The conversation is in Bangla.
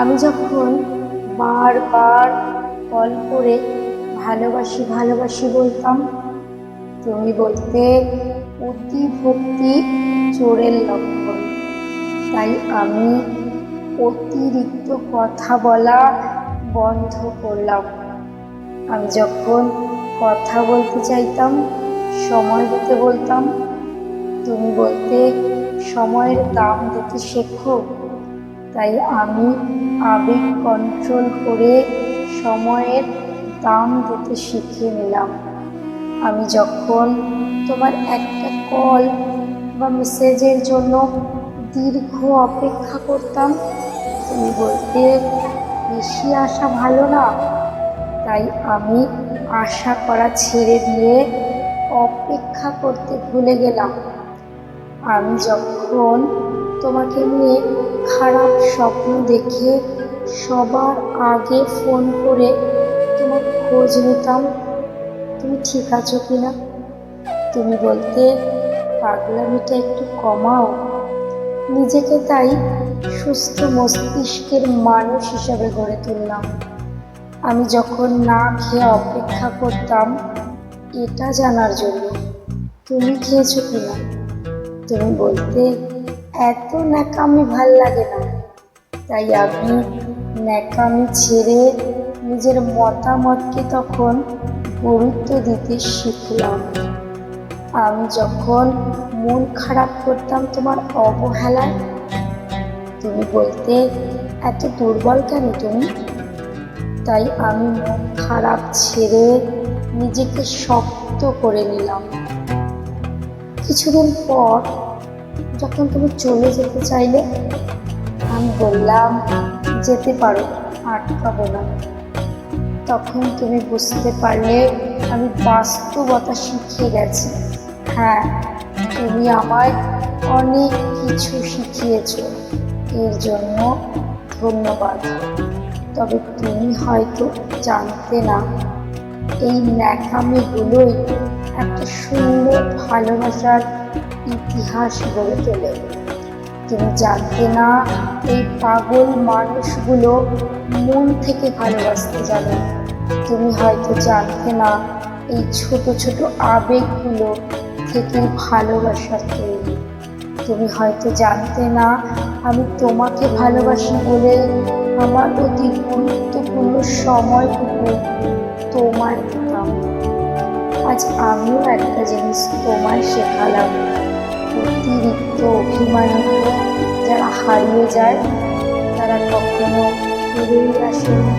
আমি যখন বারবার কল করে ভালোবাসি ভালোবাসি বলতাম, তুমি বলতে অতি ভক্তি চোরের লক্ষণ। তাই আমি অতিরিক্ত কথা বলা বন্ধ করলাম। আমি যখন কথা বলতে চাইতাম, সময় দিতে বলতাম, তুমি বলতে সময়ের দাম দিতে শেখো। তাই আমি আবেগ কন্ট্রোল করে সময়ের দাম দিতে শিখে নিলাম। আমি যখন তোমার একটা কল বা মেসেজের জন্য দীর্ঘ অপেক্ষা করতাম, তুমি বলতে বেশি আশা ভালো না। তাই আমি আশা করা ছেড়ে দিয়ে অপেক্ষা করতে ভুলে গেলাম। আমি যখন তোমাকে নিয়ে খারাপ স্বপ্ন দেখে সবার আগে ফোন করে তোমার খোঁজ নিতাম, তুমি ঠিক আছো কিনা। তুমি বলতে পাগলামিটা একটু কমাও। নিজেকে তাই সুস্থ মস্তিষ্কের মানুষ হিসাবে গড়ে তুললাম। আমি যখন না খেয়ে অপেক্ষা করতাম এটা জানার জন্য তুমি খেয়েছো কিনা। তুমি বলতে এত ন্যাকামি ভাল লাগে না। তাই আমি ন্যাকামি ছেড়ে নিজের মতামতকে তখন গুরুত্ব দিতে শিখলাম। আমি যখন মন খারাপ করতাম তোমার অবহেলায়, তুমি বলতে এত দুর্বল কেন তুমি। তাই আমি মন খারাপ ছেড়ে নিজেকে শক্ত করে নিলাম। কিছুদিন পর যখন তুমি চলে যেতে চাইলে, আমি বললাম যেতে পারো, আটকাবো না। তখন তুমি বুঝতে পারলে আমি বাস্তবতা শিখে গেছি। হ্যাঁ, তুমি আমায় অনেক কিছু শিখিয়েছো, এর জন্য ধন্যবাদ। তবে তুমি হয়তো জানতে না, এই ন্যাকামিগুলোই একটা সুন্দর ভালোবাসার ইতিহাস গড়ে তোলে। তুমি জানতে না, এই পাগল মানুষগুলো মন থেকে ভালোবাসতে জানে। তুমি হয়তো জানতে না, এই ছোট ছোট আবেগগুলো থেকে ভালোবাসা তৈরি। তুমি হয়তো জানতে না, আমি তোমাকে ভালোবাসি বলে আমার অতি গুরুত্বপূর্ণ সময়টুকু তোমায় দিতাম। আজ আমিও একটা জিনিস তোমায় শেখালাম, অতিরিক্ত অভিমানিত যারা হারিয়ে যায় তারা কখনো ফিরেই আসে না।